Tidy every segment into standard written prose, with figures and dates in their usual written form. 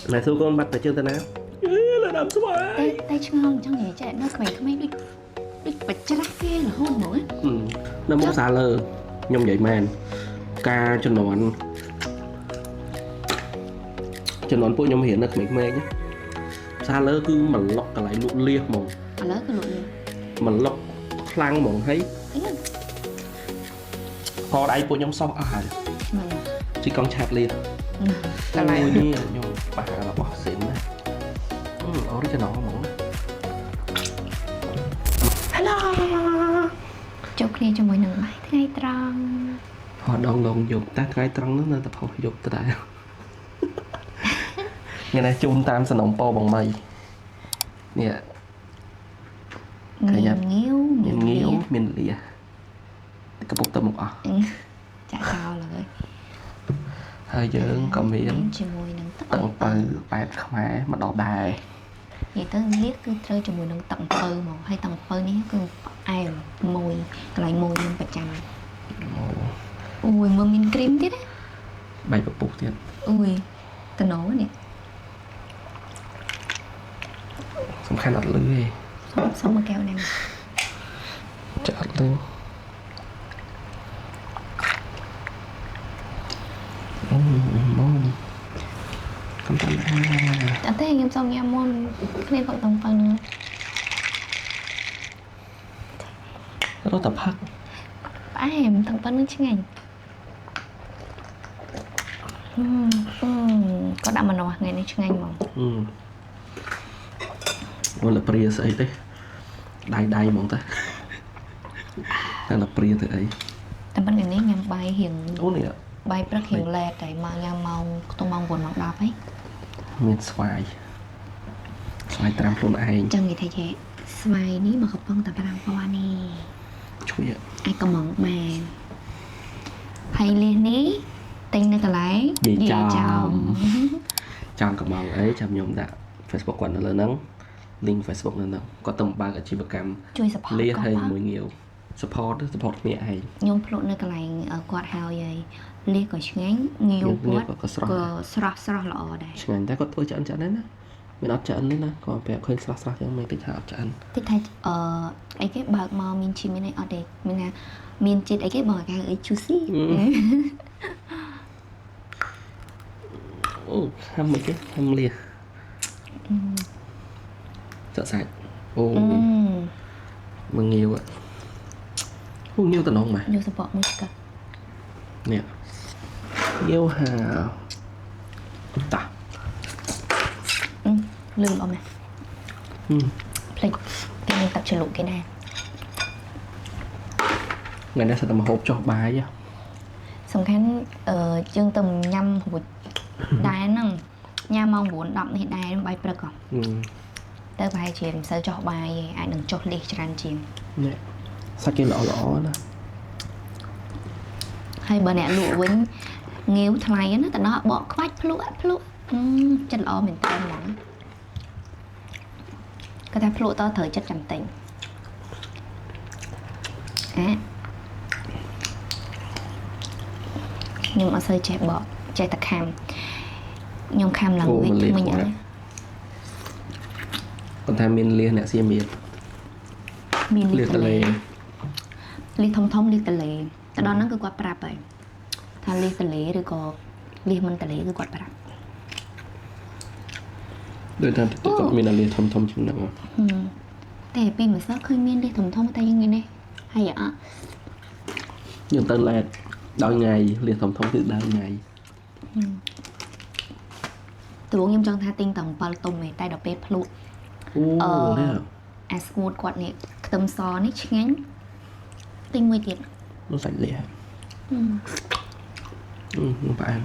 Này số con bắt phải chưa tên nào là đầm số bài tay chân ngon chẳng hề chạy nó mày không biết đi bạch chắc kia là hôn nữa nó mốt xa lơ nhông vậy màn ca cho nón bụi nhông hiện là mấy mê nhá xa lơ cứ mà lọc cả lại lụa liệt mong lớn cái lụa mà lọc khăn mong thấyพอ đây bụi nhông sau chỉ con chạp liệt cái này như nhông bà là bỏ xịn này ở đây cho nó mong hello chụp kia cho mỗi lần bài thay tròn họ đòn dục ta thay tròn nó nên tập học dục ta đại ngày nay chung tam sản phẩm po bằng mây nè miền nghiêu miền lìa cái bột tôm một chả sao là vậy hơi dưỡng còn miếng tận từ bạc khỏe mà đỏ đài vậy tới liếc cứ chơi cho mùi nâng tận pơ mà hay tận pơ ní cứ ai mùi lại mùi lên bạch chanh ui mà mình cream tiết á bạch bột bột tiết ui tao nấu nè xong khai lọt lưới xong mà keo này chợt lên cầm tay anh thấy anh em xong em môn nên gọi tầm phần nữa nó tập hắc bả em tầm phần nữa chứ ngành có đậm mà nọ ngày nay chứ ngành mà nó là pria sấy đấy đai mong ta đây là pria từ ấy tầm phần ngày nay nhằm bài hiện nè bài rất hiện lẹ tại mà nhằm màu tôi mong buồn mặc đạp ấy miền xoài tram luôn ai chẳng nghĩ thấy vậy xoài ní mà không bông tập làm qua nè chui ạ ai có mỏng mà hay liền ní tên này cả lấy gì chồng chồng cầm mong ấy chồng nhung đã Facebook quần nó lớn nắng link Facebook lên nắng có tầm 3 cái chi vật cam chui support lia hay mùi nhiều support mẹ hay nhung plot nơi cả lấy quạt hào vậy lia có ngán nhiều quạt có srah lọ đây ngán ta có tôi chọn đấy nè mình ấp chọn đấy nè còn bẹp hơi srah cho mình tích hợp chọn tích thay ấy cái bạc màu mình chỉ mình này ở đây mình là mình chỉ ấy cái bờ cái ấy juicy hâm mấy cái hâm lia sợ sạch mà nhiều ạ nhiều tao nông mà nhiều support mới cả nè nhiều hà ta lương ông này play cái mình tập trở lụ cái này ngày nay sẽ tầm hộp cho bài chứ xong khán chương tầm nhâm hụt đài nó nha mong muốn đậm thì đài nó bay bật còn tới bài chuyện sơ cho bài ai đừng chốt đi cho anh chuyện nè sao cái lọ nè hay bờ nè lụa với nghêu thay nó tại nó bỏ quách plua chân lọ mình tên lắm cái ta plua to thời chất trầm tình nhưng mà sơi chạy bỏ chạy tạc hàm nhưng kham là người mình nhớ còn tham miên liên nè xem miên liên tà lê liên thông liên tà lê tại đó nó cứ quạt bạp vậy thà liên tà lê rồi có liên mình tà lê cứ quạt bạp đôi ta thì có miên là liên thông chừng nàoแต่ปีเหมือนซักเคยเมียนได้ถมท่องแต่ยังไงเนี่ยhay vậy ạ nhưng tên là đôi ngày liên thông thứ đôi ngày từ bốn em trong tha tinh tổng bao tôm về tay đập bếp lụa smooth quạt này tầm xò này ngắn tinh mười tiền nó sạch lẹ không phải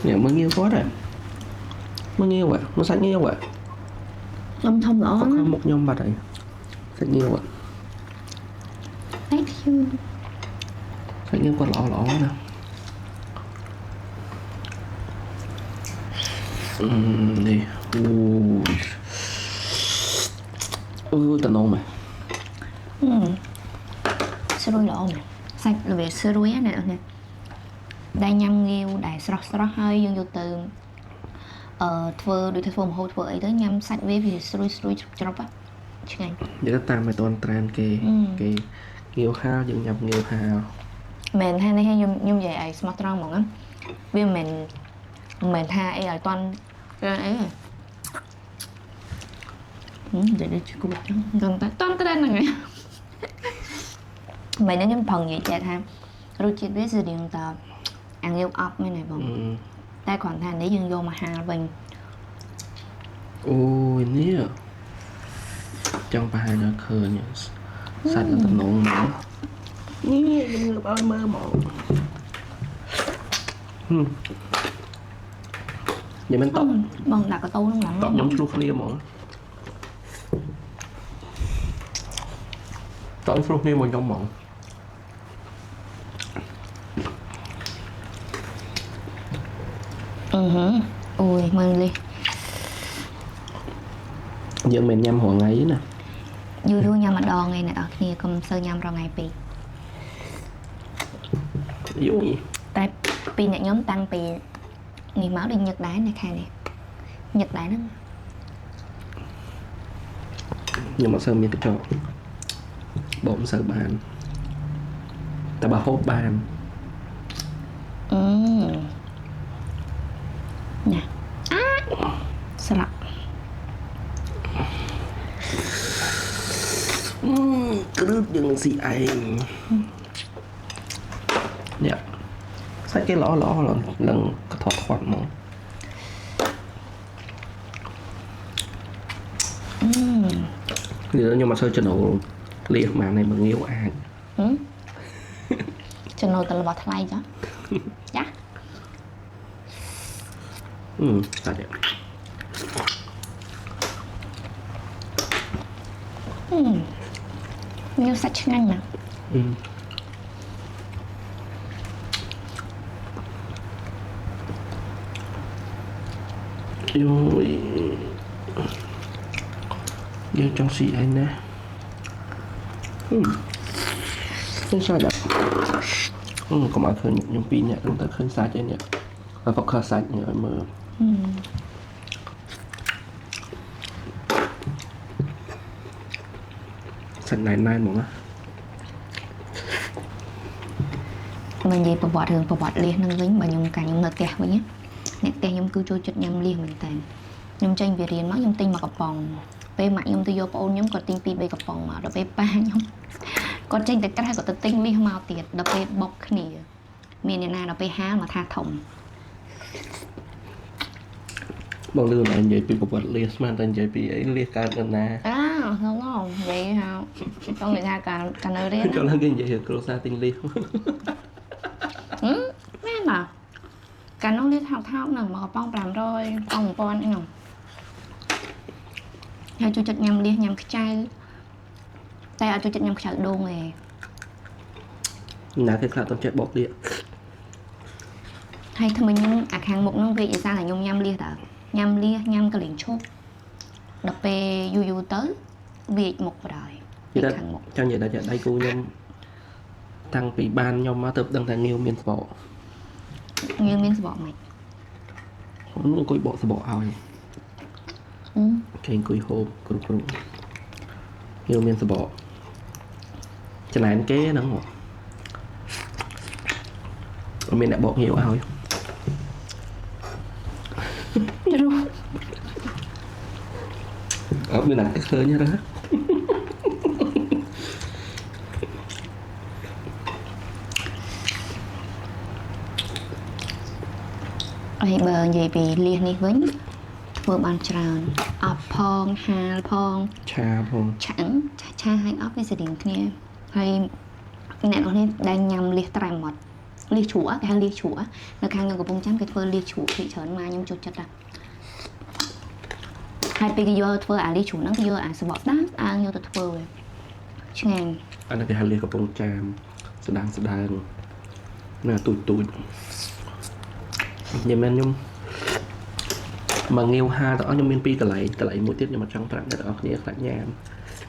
Nè mới nghiêu quá rồi mới nghiêu vậy nó sạch nghiêu vậy Ông thông rõ có một nhông bà đây sạch nghiêu vậy thank you sạch nghiêu qua lọ nè នេះតនងមែនស្រួយល្អមែនសាច់ល្វីស្រួយណាអ្នកនេះដែលញ៉ាំងាវដែលស្រស់ហើយយើងយកទៅធ្វើដូចធ្វើម្ហូបធ្វើអីទៅញ៉ាំសាច់វាស្រួយច្រប់ឆ្ងាញ់និយាយតាមឲ្យតន់ត្រានគេងាវហាលយើងញ៉ាំងាវហាលមែនថានេះខ្ញុំនិយាយឲ្យស្មោះត្រង់ហ្មងណាវាមិនមែនថាអីឲ្យតន់អីនិយាយដូចគូចឹងតន់ត្រែនហ្នឹងមែនខ្ញុំប្រឹងនិយាយចេះថារសជាតិវាស្រៀងតអាងាវអប់មែនទេបងតែគ្រាន់ថានេះយើងយកមកហាលវិញអូយនេះចង់ប្រហែលដល់ឃើញសាច់តំណងមកនេះខ្ញុំលើកឲ្យមើលមកនិយាយមិនតបបងដាក់កតោក្នុងឡើងតបខ្ញុំឆ្លុះគ្នាហ្មងតបឆ្លុះគ្នាមកខ្ញុំហ្មងអូយមើលនេះយើងមិនញ៉ាំរាល់ថ្ងៃទេណាយូរញ៉ាំម្ដងឯអ្នកនរគ្នាកុំសូវញ៉ាំរាល់ថ្ងៃពេកយូរតែពីអ្នកខ្ញុំតាំងពីនេះមកដូចញឹកដែរនៅខែនេះញឹកដែរហ្នឹងខ្ញុំអត់សូវមានកញ្ចក់បោកមិនសូវបានតែបើហូបបានណាស្លាក់គ្រឹះយើងនឹងស៊ីឯងនេះសាច់គេល្អនឹងកថត់ខ្វាត់ហ្មងខ្ញុំអត់សូវចំណូលលៀសមកនៃងាវអាចចំណូលតែរបស់ថ្លៃចាចាសាច់ងាវសាច់ឆ្ងាញ់ណាស់យូយយើងចង់ស៊ីឯណាខ្ញុំសាច់កុំឲ្យឃើញខ្ញុំពីរនាក់ខ្ញុំទៅឃើញសាច់ឯនេះហើយផកសាច់នេះឲ្យមើលសាច់ណែនហ្មងណាមិននិយាយប្រវត្តិរឿងប្រវត្តិលៀសនឹងវិញបើខ្ញុំខ្ញុំនៅផ្ទះវិញអ្នកផ្ទះខ្ញុំគឺចូលចិត្តញ៉ាំលៀសមែនតើខ្ញុំចេញពីរៀនមកខ្ញុំទិញមកកំប៉ុងពេលម៉ាក់ខ្ញុំទៅយកប្អូនខ្ញុំគាត់ទិញ2-3កំប៉ុងមកដល់ពេលប៉ាខ្ញុំគាត់ចេញទៅក្រៅគាត់ទៅទិញលៀសមកទៀតដល់ពេលបុកគ្នាមានអ្នកណាដល់ពេលហាលមកថាធំបងលឺតែនិយាយពីប្រវត្តិលៀសស្មានតែនិយាយពីអីលៀសកើតនៅណាហ្នឹងនិយាយហៅចង់និយាយថាកាលនៅរៀនចង់គេនិយាយគ្រូសាទិញលៀសមែនណាកាលនោះលៀសថោកហ្នឹងមកកំប៉ុង500កំប៉ុង 1000 ហ្នឹងហើយចូលចិត្តញ៉ាំលៀសញ៉ាំខ្ចៅតែអត់ចូលចិត្តញ៉ាំខ្ចៅដូងទេណាគេខ្លះទៅចេះបោកលៀសហើយថ្មិញអាខាងមុខហ្នឹងវាឯសាថាខ្ញុំញ៉ាំលៀសតើញ៉ាំលៀសញ៉ាំកលៀងឈប់ដល់ពេលយូរទៅវាមុខបដ ாய் ខាងមុខចង់និយាយថាដៃគូខ្ញុំតាំងពីបានខ្ញុំមកទៅដឹងថាងាវមានសបកងាវមានសបកមិនអង្គុយបកសបកឲ្យគេអង្គុយហូបគ្រប់ងាវមានសបកចំណែនគេហ្នឹងហ៎មានអ្នកបកងាវឲ្យអត់មានអ្នកឃើញទេហើយបើនិយាយពីលៀសនេះវិញធ្វើបានច្រើនអប់ផងហាលផងឆាផងឆាហើយអប់វាស្រៀងគ្នាហើយអ្នកនរនេះដែលញ៉ាំលៀសត្រែមាត់លៀសជ្រក់គេហៅលៀសជ្រក់នៅខាងកំពង់ចាមគេធ្វើលៀសជ្រក់ពីច្រើនមកខ្ញុំចូលចិត្តហើយពេលគេយកធ្វើអាលៀសជ្រក់ហ្នឹងគេយកអាសបកស្ដើងយកទៅធ្វើឆ្ងាញ់អានេះគេហៅលៀសកំពង់ចាមស្ដើងណាទូចនិយាយមែនខ្ញុំ mà nghêu ha đó nhưng miền pi cái lại một tiết nhưng mà trong trạng đất ở kia khác nhà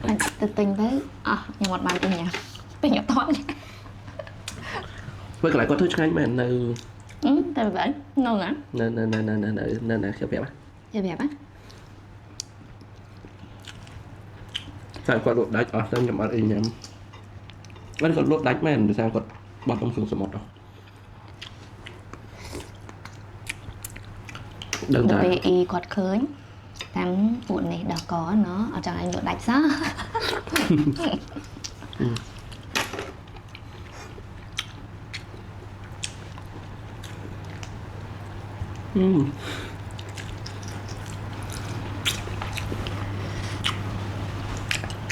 anh tự tình thế nhưng một bàn tình nhà to với cái lại có thứ ngay mà nơi tại vì vậy ngon hả nên là kiểu á chơi đẹp á tại qua lột đáy ở trong nhầm ăn nhầm vẫn còn lột đáy men sao còn bọt trong sườn số một đâu đơn giản vì y quạt khơi tám cuộn này đã có nó ở trong anh lột đạch đó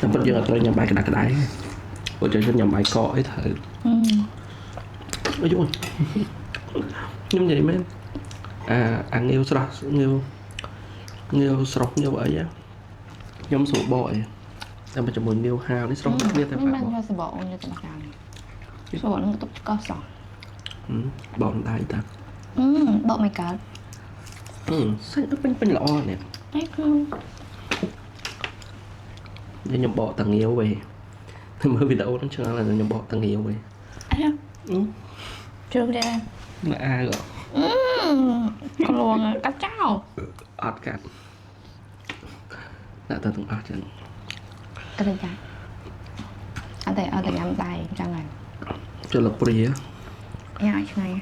Em vẫn giờ tôi nhầm bài cái đáy Ôi trời nhầm bài có ấy thử ôi dồi nhưng vậy men ăn yêu sọc nghiêu sọc như vậy á nhóm số bội em phải cho mình nghiêu hào đi sọc biết em phải bỏ sẽ bỏ như tụi bạn số bỏ nó tụt có sọc bỏ đáy ta bỏ mày cả xanh nó bên lọ nè để nhầm bỏ tầng yêu về mới vì đâu nó chưa là nhầm bỏ tầng yêu về chưa ra là ai rồi con luôn cá cháo ọt cạn đã tao từng ọt chân cái gì vậy ở đây ăn tay trong này cho lập bì á nhai này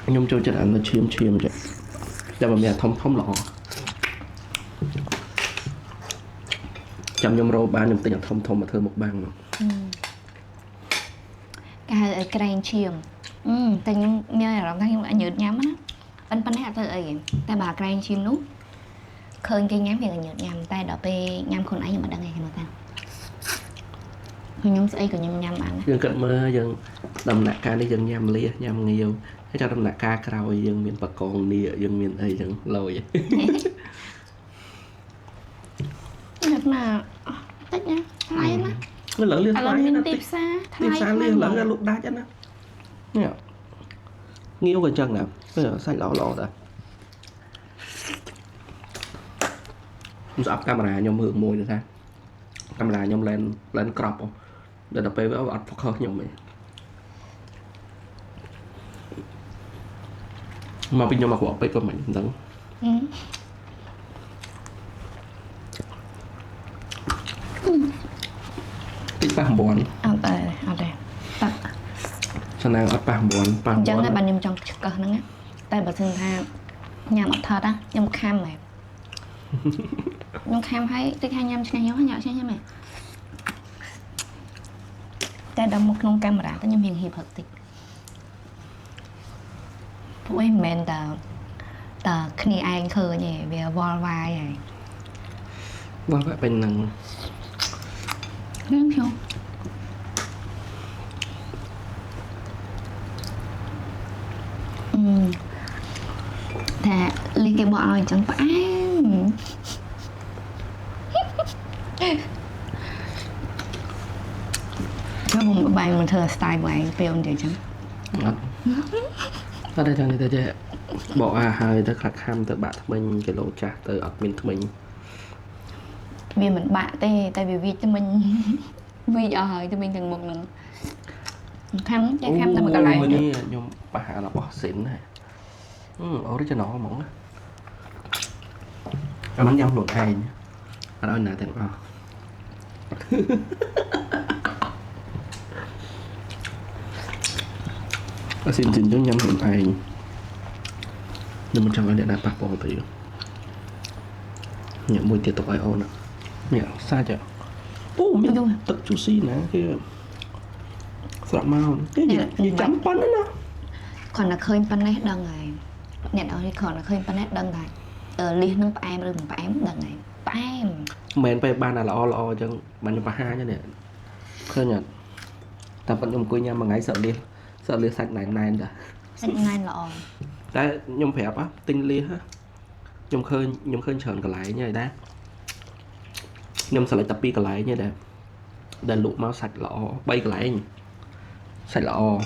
nhung cho chân ăn nó chiêm chứ cho bà mẹ thông lọ chăm nhung rô ba nhung tình thông mà thơ một băng cái canh chiêm tình nhớ là làm thằng anh nhớ nhắm á anh này là thôi ta bà canh chiêm nút khơi cái nhắm thì là nhớ nhắm tay đỏ pe nhắm con ấy nhưng mà đang ngày mà ta nhóm sẽ của nhắm ăn dân cận mơ dân đầm nạ ca đi dân nhắm lia nhắm nhiều thế cho đầm nạ ca rồi dân miền bạc còn nia dân miền ấy dân lồi được mà thích nha hay lắm nó lỡ liên là mình tiếp xa liên lỡ ra lúc đá cho nó nè nghiêu gần chân nè bây giờ xanh lọ ta áp camera nhom hưởng môi được ra camera nhom lên crop không để đập với ọt phật hơi nhom mày mà bây giờ mà của bê của mình đắng tích ba bón ở đây cho nên ở ba bón chẳng là bạn nhầm trong cờ nữa á tại bà thường tha nhà mặt thật á nhầm cam mày nhầm cam hay tích hai nhầm cho nhau nhỏ chứ nhá mày ta đâm một nông camera tới nhầm hiền hiệp hợp tịch ôi men tờ khi ai khờ nhỉ về vol vai này vol vai bên năng đúng không thà ly cái bọ rồi chẳng phải cái vùng bài mình thờ style của anh film vậy chứ ở đây cho người ta chơi bỏ hai ta khạc ham từ bạn mình cái lỗ trà từ ở mình mình vì mình bạn tại vì cho mình vì giờ hơi cho mình từng một lần khăm chắc khăm tại mình cả lại mình nhung bà hạ là bỏ xịn này ở đây cho nó mỏng á bánh dăm luộc hay nhá ở đó nè thằng xin cho nhâm luộc hay nhưng mà trong cái điện đạp bạc bỏ tí nhận mùi tiệt tộc ai ôn ạ mẹ xa chợ miệng tật chú xí nè kia sạ mau cái gì chấm bánh đó nó còn là khơi bánh này đằng này nhận ở đây còn là khơi bánh này đằng này liên nó phải em phải em đằng này phải em menไปบ้านlà lo cho bạn cho bà hai chứ nè khơi nhận ta vẫn dùng cùi nhau mà ngay sợ liên sạch này rồi sạch này lọ đấy nhung phép á tinh liên á nhung khơi tròn cả lại như vậy đó nhung sẽ lại tập pi cả lại như thế để lụa máu sạch lọ bay cả lại sạch lọ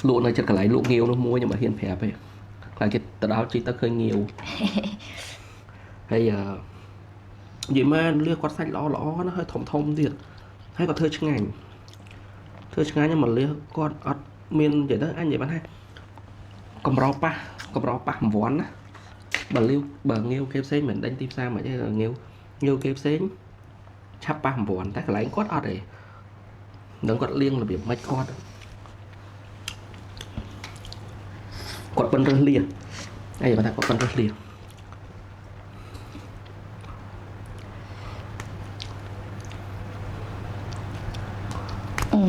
lụa này chất cả lại lụa nghiêu nó mua nhưng mà hiền phép ấy là cái từ đó chỉ tới khơi nhiều hay giờ vậy mà lia quạt xanh ló nó hơi thông thiệt hay có thơ ngành nhưng mà lia con ọt miền vậy đó anh vậy bạn hay cầm rau pa vón á bà nghêu kêu xế mình đánh tim sao mà chứ nghêu kêu xế chắp pa vón ta lấy quát ọt để đừng quát liêng là việc mấy con quạt bên rơi liền đây bạn ta quạt bên rơi liền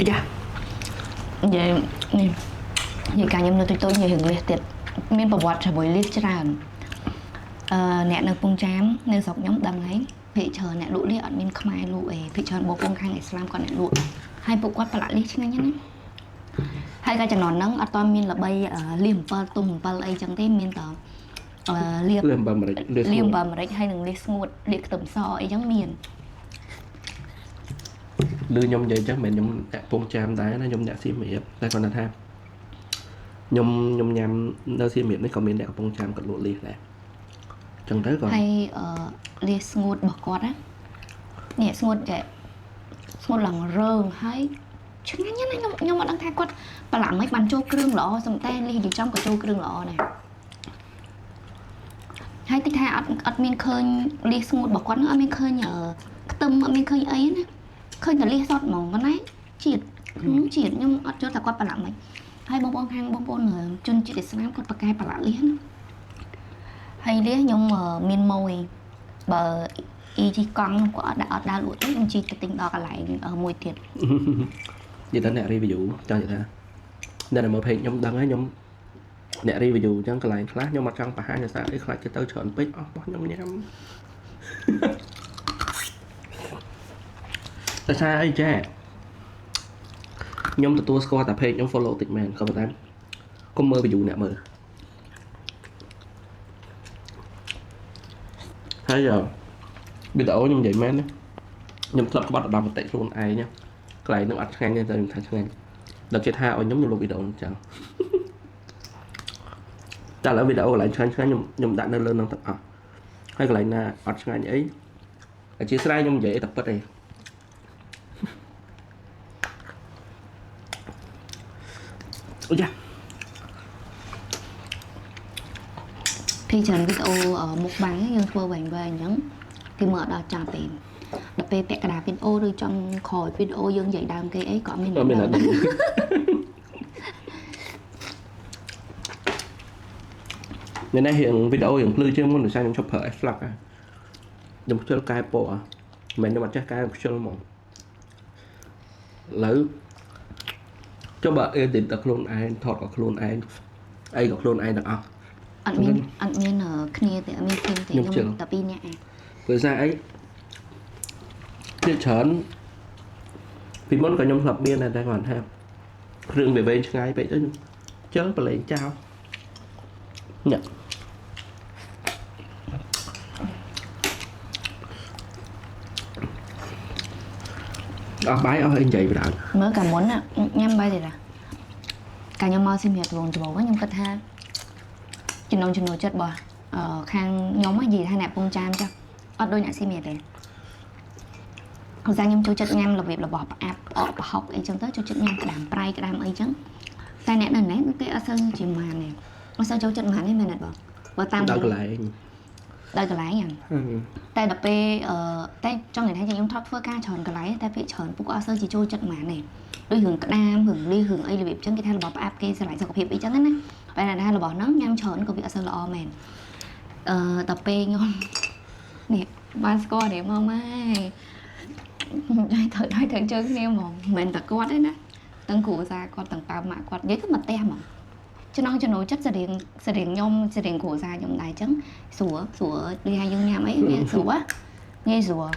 dạ vậy nè vậy cả nhóm tôi nhiều hình liệt tiệt miền bảo vật là buổi liệt cho ra nèនៅពងចាមនៅស្រុកខ្ញុំដឹងហើយភាគច្រើនអ្នកលក់នេះអត់មានខ្មែរលក់ឯងភាគច្រើនបងប្អូនខាងឥស្លាមគាត់អ្នកលក់ហើយពួកគាត់ប្រឡាក់នេះឆ្ងាញ់ណាស់ហើយក៏ចំណន់ហ្នឹងអត់ទាន់មានល្បីលាម7ទុំ7អីចឹងទេមានតែលាម7ម្រេចហើយនឹងលាស្ងួតលាខ្ទឹមសអីចឹងមានលឺខ្ញុំនិយាយចឹងមិនខ្ញុំដាក់ពងចាមដែរណាខ្ញុំដាក់សៀមរាបតែគាត់ថាខ្ញុំញ៉ាំនៅសៀមរាបនេះក៏មានអ្នកកំពង់ចាមគាត់លក់លៀសដែរចឹងទៅក៏ហើយលៀសស្ងួតរបស់គាត់ណានេះស្ងួតឡើងរើងហើយឆ្ងាញ់ណាស់ខ្ញុំអត់ដឹងថាគាត់ប្រឡាក់មិនបានចូលគ្រឿងល្អសំតែលៀសនិយាយចំក៏ចូលគ្រឿងល្អដែរហើយតិចថាអត់មានឃើញលៀសស្ងួតរបស់គាត់នោះអត់មានឃើញខ្ទឹមអត់មានឃើញអីណាឃើញតែលៀសសតហ្មងប៉ុន្តែជាតិខ្ញុំអត់យល់ថាគាត់ប្រឡាក់មិនហើយបងប្អូនជនជាតិឥស្លាមគាត់ប្រកែប្រឡាក់លៀសណាហើយលៀសខ្ញុំមានម៉ួយបើអ៊ីជីកង់គាត់អត់ដើរលក់ទេខ្ញុំជីទៅទិញដល់កន្លែងមួយទៀតនិយាយទៅអ្នក review ចង់និយាយថាអ្នកមើល page ខ្ញុំដឹងហើយខ្ញុំអ្នក review អញ្ចឹងកន្លែងខ្លះខ្ញុំអត់ចង់បង្ហាញដោយសារអីខ្លាចគេទៅច្រើនពេកអស់របស់ខ្ញុំញ៉ាំតែថាអីចាខ្ញុំទទួលស្គាល់តែ page ខ្ញុំ follow តិចមែនក៏ប៉ុន្តែកុំមើល view អ្នកមើលហើយវីដេអូខ្ញុំនិយាយមែនខ្ញុំធ្លាប់ក្បត់ដល់មតិខ្លួនឯងកន្លែងនឹងអត់ឆ្ងាញ់ទេតែខ្ញុំថាឆ្ងាញ់ដល់គេថាឲ្យខ្ញុំលុបវីដេអូហ្នឹងចឹងតែឥឡូវវីដេអូកន្លែងឆ្ងាញ់ខ្ញុំដាក់នៅលើនឹងទាំងអស់ហើយកន្លែងណាអត់ឆ្ងាញ់អីអធិស្ឋានខ្ញុំនិយាយតែពិតទេអូយ៉ាពីច្រើនវីដេអូមុខបាំងយើងធ្វើវែងអញ្ចឹងគេមើលដល់ចាប់ទេដល់ពេលពាក់កណ្ដាលវីដេអូឬចង់ក្រោយវីដេអូយើងនិយាយដើមគេអីក៏មានដែរនេះរៀងវីដេអូរៀងភ្លឺជាងមុនដោយសារខ្ញុំជប់ប្រើ Flash ខ្ញុំខ្ជិលកែពណ៌មិនមែនខ្ញុំអត់ចេះកែខ្ជិលហ្មងឥឡូវចុះបើ edit ដល់ខ្លួនឯងថតដល់ខ្លួនឯងអីក៏ខ្លួនឯងទាំងអស់អត់មានគ្នាទេអត់មានគ្នាទេខ្ញុំតែ2នាក់ព្រោះសារអីទៀតច្រើនពីមុនក៏ខ្ញុំធ្លាប់មានដែរតែគាត់ថាគ្រឿងវាវែងឆ្ងាយពេកទៅជើប្រឡែងចោលញ៉ាំអស់បាយអស់អីនិយាយបណ្ដោយមើលកាលមុនញ៉ាំបាយទេឡាកាលខ្ញុំមកសៀមរាបត្បូងខ្ញុំគិតថាចំណូលចិត្តរបស់ខាងខ្ញុំនិយាយថាអ្នកពងចាមចាស់អត់ដូចអ្នកសៀមរាបទេខ្ញុំថាខ្ញុំចូលចិត្តញ៉ាំរបៀបរបស់ផ្អាប់អកប្រហុកអីចឹងទៅចូលចិត្តញ៉ាំក្តាមប្រៃក្តាមអីចឹងតែអ្នកនៅនេះគេអត់សូវជាម៉ានទេអត់សូវចូលចិត្តម៉ានទេមែនទេបងបើតាមដល់កន្លែងហ្នឹងតែដល់ពេលតែចង់និយាយថាខ្ញុំថតធ្វើការច្រើនកន្លែងតែពេលច្រើនពួកគាត់អត់សូវជាចូលចិត្តម៉ានទេដូចរឿងក្តាមរឿងលីរឿងអីរបៀបចឹងគេថារបស់ផ្អាប់គេស្រឡាញ់សុខភាពអីចឹងណាតែថារបស់ហ្នឹងញ៉ាំច្រើនក៏វាអត់សូវល្អមែនដល់ពេលខ្ញុំនេះបានស្គាល់នេះមកម៉ែត្រូវជើងគ្នាហ្មងមិនមែនតែគាត់ទេណាទាំងគ្រូសាគាត់ទាំងប៉ាម៉ាក់គាត់និយាយទៅមកផ្ទះហ្មងចំណងចិត្តសរៀងខ្ញុំសរៀងគ្រូសាខ្ញុំដែរអញ្ចឹងស្រួលដូចថាយើងញ៉ាំអីវាស្រួលងាយស្រួល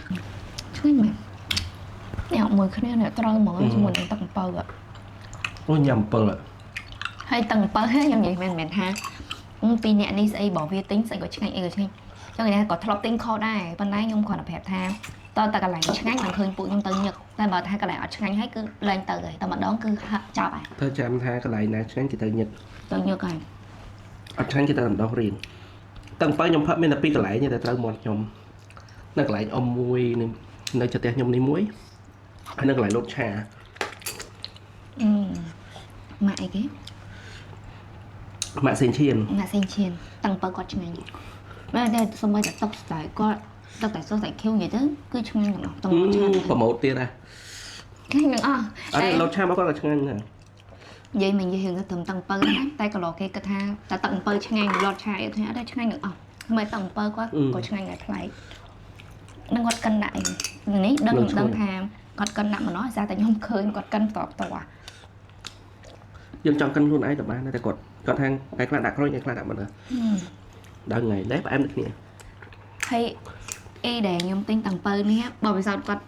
ឆ្ងាញ់មែនអ្នកមើលគ្នាអ្នកត្រូវហ្មងជាមួយនឹងទឹកអំពៅអូញ៉ាំអំពៅហើយទឹកអំពៅខ្ញុំនិយាយមែនថាពីអ្នកនេះស្អីបើវាទិញស្អីក៏ឆ្ងាញ់អីក៏ឆ្ងាញ់ចឹងគេថាក៏ធ្លាប់ទិញខុសដែរប៉ុន្តែខ្ញុំគ្រាន់តែប្រាប់ថាតើតែកន្លែងឆ្ងាញ់មិនឃើញពួកខ្ញុំទៅញឹកតែបើថាកន្លែងអត់ឆ្ងាញ់ហើយគឺលែងទៅហើយតែម្ដងគឺចប់ហើយទៅចាំថាកន្លែងណាឆ្ងាញ់គេទៅញឹកហើយ អត់ឆ្ងាញ់គេតែម្ដងរៀងតាំងបើខ្ញុំផឹកមានតែពីរកន្លែងតែត្រូវមាត់ខ្ញុំនៅកន្លែងអ៊ំមួយនៅចន្ទះខ្ញុំនេះមួយហើយនៅកន្លែងលូតឆា ម៉ាក់អីគេ ម៉ាក់សេងឈៀន ម៉ាក់សេងឈៀនតាំងបើគាត់ឆ្ងាញ់មែនតែសូម្បីតែតុកស្ដាយគាត់តុកតែសូសតែខៀវនិយាយទៅគឺឆ្ងាញ់ទាំងអស់ទាំងឆ្ងាញ់ ប្រម៉ូតទៀតដែរ ឆ្ងាញ់ទាំងអស់ អត់លូតឆាមកគាត់ក៏ឆ្ងាញ់ដែរ និយាយមិននិយាយរឿងទៅតាំងបើដែរតែក៏លោកគេគិតថាតែតាំងបើឆ្ងាញ់លត់ឆាអីថាអត់ឆ្ងាញ់ទាំងអស់មិនតាំងបើគាត់ក៏ឆ្ងាញ់ដែរប្លែកនឹងគាត់កិនដាក់អីនេះដឹងថាគាត់កិនដាក់ម្ដងសារតែខ្ញុំឃើញគាត់កិនតបតោះ យើងចង់កិនខ្លួនឯងទៅបានតែគាត់ថាឯខ្លះដាក់ក្រូចឯខ្លះដាក់មិនដល់ថ្ងៃដែរផ្អែមដូចគ្នា ហើយអីដែលខ្ញុំទិញតាំងបើនេះបើពិសោធន៍គាត់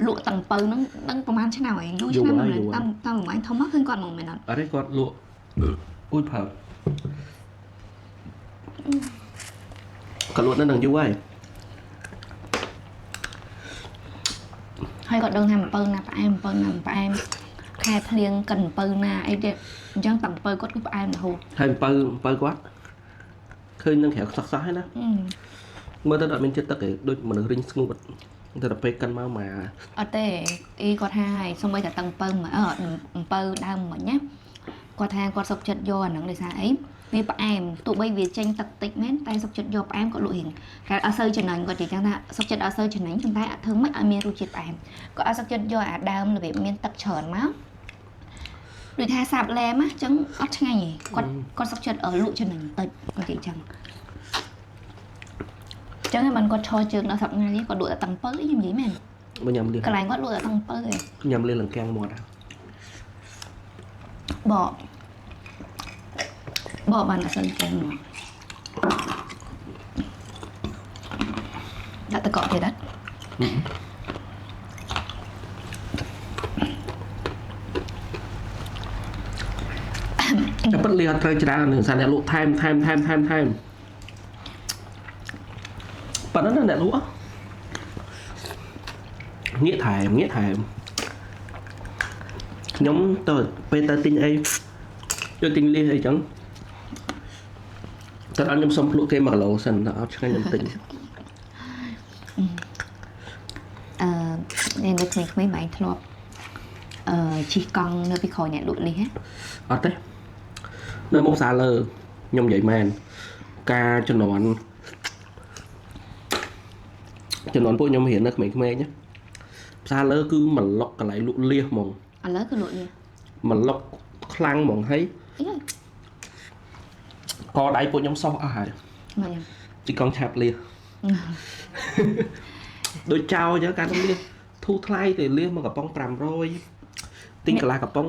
លក់តាំងបើហ្នឹងដឹងប្រហែលឆ្នាំហើយយូរឆ្នាំហើយតាមប្រហែលធំមកឃើញគាត់មកមែនអត់ អត់ទេគាត់លក់អ៊ុយផើគាត់លក់នៅនឹងយូរហើយ គាត់ដឹងថាអំពៅណាផ្អែមអំពៅណាផ្អែមខែភ្លៀងកិនអំពៅណាអីទៀតអញ្ចឹងតាំងអំពៅគាត់គឺផ្អែមរហូតហើយអំពៅគាត់ឃើញនឹងក្រៅខ្សោះហើយណាមើលទៅអត់មានចិត្តទឹកទេដូចមនុស្សរីងស្ងួតតែទៅពេលកិនមកមកអត់ទេអីគាត់ថាហើយសូម្បីតែតាំងអំពៅមកអំពៅដើមមិញណាគាត់ថាគាត់សុកចិត្តយកអាហ្នឹងដោយសារអីវាផ្អែមទោះបីវាចេញទឹកតិចមែនតែសុកចិត្តយកផ្អែមគាត់លក់រៀងតែអត់សូវចំណេញគាត់និយាយថាសុកចិត្តអត់សូវចំណេញតែអត់ធ្វើម៉េចឲ្យមានរសជាតិផ្អែមគាត់អត់សុកចិត្តយកអាដើមរបៀបមានទឹកច្រើនមកដូចថាសាបឡែមអញ្ចឹងអត់ឆ្ងាញ់ទេគាត់សុកចិត្តលក់ចំណេញតិចគាត់និយាយអញ្ចឹងចឹងហើយមិនគាត់ឈរជើងដល់សប្ងាយគាត់លក់តែតាំងពៅខ្ញុំនិយាយមែនបើញ៉ាំលៀងកន្លែងគាត់លក់តែតាំងពៅឯងញ៉ាំលៀងលង្កាំងមាត់បកបានអត់សិនចឹងមកដាក់តកកទៀតអត់តែប៉ិតលៀងអត់ត្រូវច្រើននឹងសារអ្នកលក់ថែមប៉ិតហ្នឹងអ្នកលក់ងាកថែមខ្ញុំទៅពេលទៅទិញអីយកទិញលៀងអីចឹងតើអត់ខ្ញុំសុំភ្លក់គេ1គីឡូសិនដល់អត់ឆ្ងាញ់ខ្ញុំទិញនេះនៅក្មេងៗបងធ្លាប់ជិះកង់នៅពីក្រោយអ្នកលក់លៀងអត់ទេនៅមុខសាលើខ្ញុំនិយាយមែនការជំនាន់ពួកខ្ញុំរៀននៅក្មេងៗណាផ្សារលើគឺមកលុកកន្លែងលក់លៀសហ្មងឥឡូវគឺលក់លៀសមកលុកខ្លាំងហ្មងហើយកដៃពួកខ្ញុំសោះអស់ហើយមកទីកង់ឆាប់លៀសដូចចោលចឹងការលៀសធូរថ្លៃទៅលៀសមកកំប៉ុង500ទិញកន្លះកំប៉ុង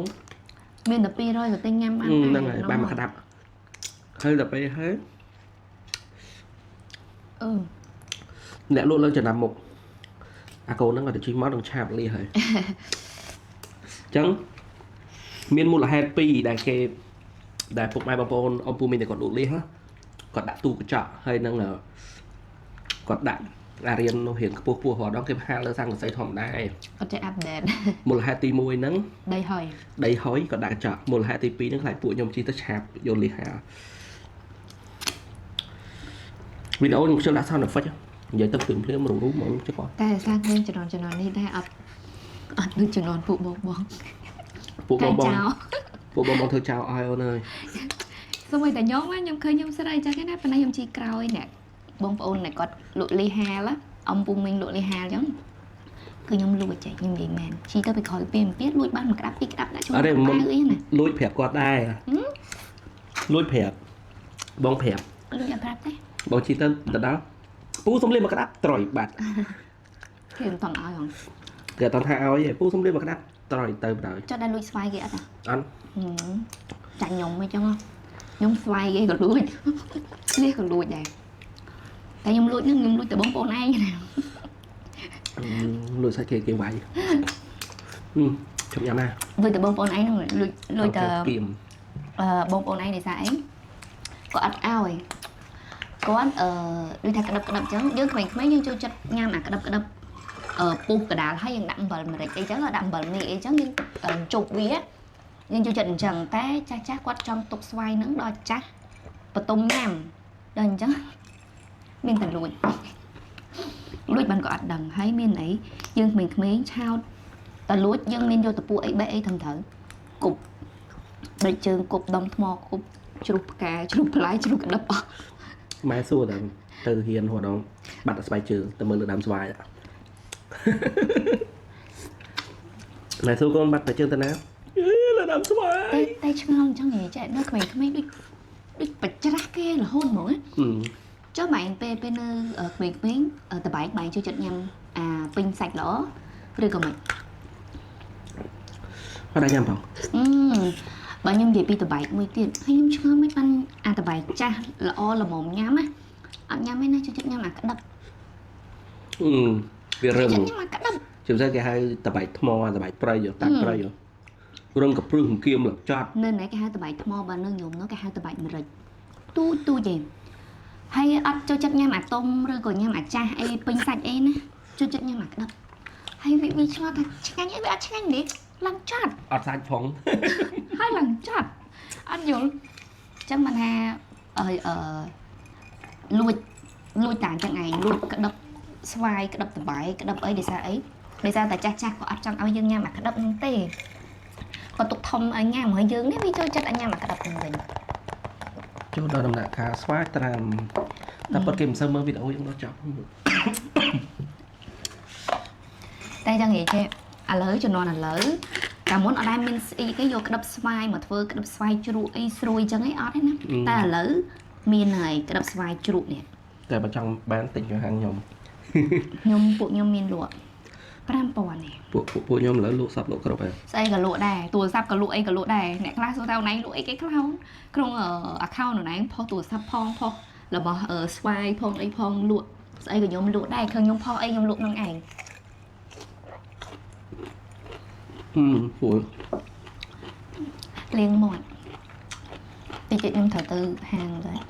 មានតែ200ក៏ទិញញ៉ាំបានហ្នឹងហើយបានមកក្តាប់ហើយដល់ពេលហើយអ្នកលក់លើចំណាំមុខអាកូនហ្នឹងគាត់ទៅជិះមកនឹងឆាប់លៀសហើយអញ្ចឹងមានមូលហេតុ2ដែលពុកម៉ែបងប្អូនអ៊ំពូមីតែគាត់លក់លៀសគាត់ដាក់ទូកញ្ចក់ហើយនឹងគាត់ដាក់អារៀននោះរៀនខ្ពស់រាល់ដងគេហាលលើស័ង្កសីធម្មតាឯងគាត់ចេះអាប់ដេតមូលហេតុទី1ហ្នឹងដីហុយគាត់ដាក់កញ្ចក់មូលហេតុទី2ហ្នឹងខ្លាចពួកខ្ញុំជិះទៅឆាប់យកលៀសហាលវីដេអូខ្ញុំខ្ញុំដាក់ sound effect និយាយទៅភ្លាមរូបហ្មងចុះគាត់តែសារឃើញជំនាន់នេះដែរអត់ដូចជំនាន់ពួកបងធ្វើចោលអើយអូនអើយសូម្បីតែខ្ញុំឃើញខ្ញុំស្រីចឹងណាប៉ុន្តែខ្ញុំជីក្រោយអ្នកបងប្អូនអ្នកគាត់លក់លីហាលអំពូមីងលក់លីហាលចឹងគឺខ្ញុំលួចចេះខ្ញុំនិយាយមែនជីទៅពីក្រោយពេលលួចបានមួយក្តាប់ពីរក្តាប់ដាក់ចូលអីណាលួចប្រាប់គាត់ដែរលួចប្រាប់បងប្រាប់លួចអត់ប្រាប់ទេបងជីទៅដល់ពូសុំលៀមមួយក្តាប់ត្រយបាត់គេមិនតន់ឲ្យហងគេអត់ថាឲ្យទេពូសុំលៀមមួយក្តាប់ត្រយទៅបណ្ដោយចុះដល់លួចស្វាយគេអត់អត់ចាញ់ខ្ញុំអីចឹងខ្ញុំស្វាយគេក៏លួចលៀសក៏លួចដែរតែខ្ញុំលួចហ្នឹងខ្ញុំលួចតែបងប្អូនឯងណាលួចសាច់គេវាយជុំញ៉ាំណាលួចតែបងប្អូនឯងហ្នឹងលួចតែបងប្អូនឯងដោយសារអីគាត់អត់ឲ្យគាត់ដូចថាក្តឹបចឹងយើងក្មេងៗយើងចូលចិត្តញ៉ាំអាក្តឹបពុះកដាលហើយយើងដាក់អំបិលម្រេចអីចឹងដាក់អំបិលមីអីចឹងយើងជប់វាយើងចូលចិត្តអញ្ចឹងតែចាស់គាត់ចង់ទុកស្វាយហ្នឹងដល់ចាស់ បន្ទុំញ៉ាំដល់អញ្ចឹងមានតែលួចបានក៏អត់ដឹងហើយមានអីយើងក្មេងៗឆោតតែលួចយើងមានយកតពួអីបេះអីត្រឹមត្រូវគប់ដូចជើងគប់ដុំថ្មគប់ជ្រុះផ្កាជ្រុះផ្លែជ្រុះក្តឹបអស់ ម៉ែសួរតែទៅហ៊ានហួរដងបាត់ស្បែកជើងទៅមើលលើដើមស្វាយម៉ែសួរកូនបាត់តែជើងទៅណាលើដើមស្វាយតែឆ្ងល់អញ្ចឹងនិយាយចេះនៅក្មេងៗដូចបច្ច្រាស់គេរហូតហ្មងណាចុះម៉ែពេលនៅក្មេងៗតបែកចូលចិត្តញ៉ាំអាពេញសាច់ល្អឬក៏មិន អត់ញ៉ាំផង បើខ្ញុំនិយាយពីតបែកមួយទៀតហើយខ្ញុំឆ្ងល់មិនបានអាតបែកចាស់ល្អល្មមញ៉ាំណាអត់ញ៉ាំទេណាចូលចិត្តញ៉ាំអាក្តឹបវារឹង ញ៉ាំអាក្តឹប ជាពិសេសគេហៅតបែកថ្មតបែកព្រៃតាក់ព្រៃរឹងកព្រឹសគៀមលចត់ នៅណែគេហៅតបែកថ្មបើនៅខ្ញុំនោះគេហៅតបែកម្រេចទូទេហើយអត់ចូលចិត្តញ៉ាំអាតុំឬក៏ញ៉ាំអាចាស់អីពេញសាច់អីណាចូលចិត្តញ៉ាំអាក្តឹបហើយវាឆ្ងល់ថាឆ្ងាញ់អីវាអត់ឆ្ងាញ់ទេឡើងចាត់ អត់សាច់ផង ហើយឡើងចាត់អត់យល់ចឹងមិនថាលួចតាអញ្ចឹងឯងលួចក្តឹបស្វាយក្តឹបតបែកក្តឹបអីដោយសារអីដោយសារតែចាស់ក៏អត់ចង់ឲ្យយើងញ៉ាំអាក្តឹបហ្នឹងទេក៏ទុកធំឲ្យញ៉ាំហើយយើងនេះវាចូលចិត្តឲ្យញ៉ាំអាក្តឹបហ្នឹងវិញចូលដល់ដំណាក់កាលស្វាយត្រាំតែប៉ុតគេមិនសូវមើលវីដេអូយើងដល់ចប់ តែចឹងនិយាយចេះឥឡូវជំនាន់ឥឡូវកាលមុនអត់ដែលមានស្អីគេយកក្តឹបស្វាយមកធ្វើក្តឹបស្វាយជ្រក់អីស្រួយចឹងអីអត់ទេណាតែឥឡូវមានហើយក្តឹបស្វាយជ្រក់នេះតែបើចង់បានតិចទៅហាងខ្ញុំ ពួកខ្ញុំមានលក់ 5000 នេះ ពួកខ្ញុំឥឡូវលក់សពលក់គ្រប់ហើយ ស្អីក៏លក់ដែរទូរស័ព្ទក៏លក់អីក៏លក់ដែរអ្នកខ្លះសួរថាអូនឯងលក់អីគេខ្លះក្នុង account អូនឯងផុសទូរស័ព្ទផងផុសរបស់ស្វាយផងអីផងលក់ស្អីក៏ខ្ញុំលក់ដែរឃើញខ្ញុំផុសអីខ្ញុំលក់នឹងឯង ពួក លេងមាត់តិចខ្ញុំត្រូវទៅហាងដែរ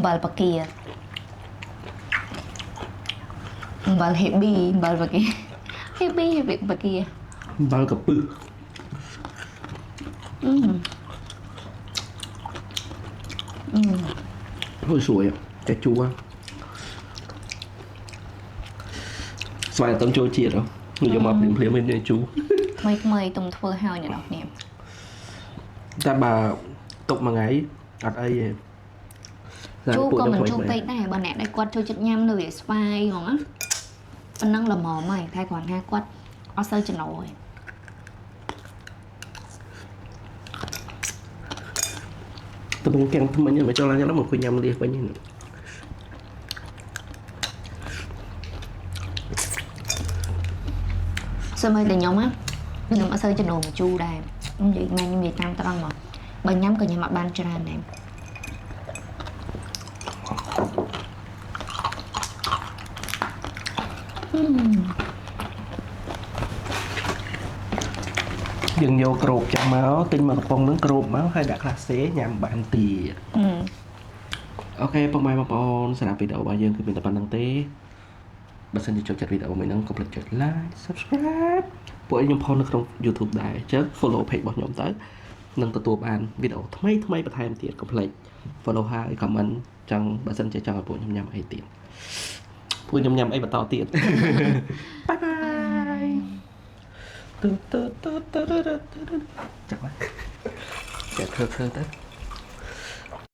បាល់ប៉ាគីបាល់ហេប៊ីបាល់ប៉ាគីហេប៊ីប៉ាគីបាល់កពឹសអូយស្រួយតែជូរស្វាយអត់ចូលជាតិហ៎ខ្ញុំមកភ្លាមៗមានជូរ ថ្មីទុំធ្វើហើយអ្នកនរគ្នា តែបើទុកមួយថ្ងៃអត់អីទេ ជូរក៏មិនជូរពេកដែរបើអ្នកដែលគាត់ចូលចិត្តញ៉ាំនៅវាស្វាយហ្មងណាប៉ុណ្ណឹងល្មមហើយតែគ្រាន់ថាគាត់អត់សូវចំណូលទេ តំងទាំងថ្មិញមិនចូលឡើងញ៉ាំមកញ៉ាំលៀសវិញ សើមើលតែខ្ញុំខ្ញុំអត់សូវចំណូលមកជូរដែរនិយាយមែនខ្ញុំនិយាយតាមត្រង់មកបើញ៉ាំក៏ញ៉ាំអត់បានច្រើនដែរ យើងយកក្រូបចាំមកទិញមកកំប៉ុងនឹងក្រូបមកហើយដាក់ក្លាសេញ៉ាំបានទៀត អូខេពុកម៉ែបងប្អូនសម្រាប់វីដេអូរបស់យើងគឺមានតែប៉ុណ្្នឹងទេបើសិនជាចូលចិត្តវីដេអូមួយហ្នឹងកុំភ្លេចចុច like subscribe ពួកខ្ញុំផុសនៅក្នុង YouTube ដែរអញ្ចឹង follow page របស់ខ្ញុំទៅនឹងទទួលបានវីដេអូថ្មីបន្ថែមទៀតកុំភ្លេច follow ហើយ comment ចង់បើសិនជាចង់ឲ្យពួកខ្ញុំញ៉ាំអីទៀតពួកខ្ញុំញ៉ាំអីបន្តទៀត Bye bye ទៅចាំមក Sẽ thơ thơ tới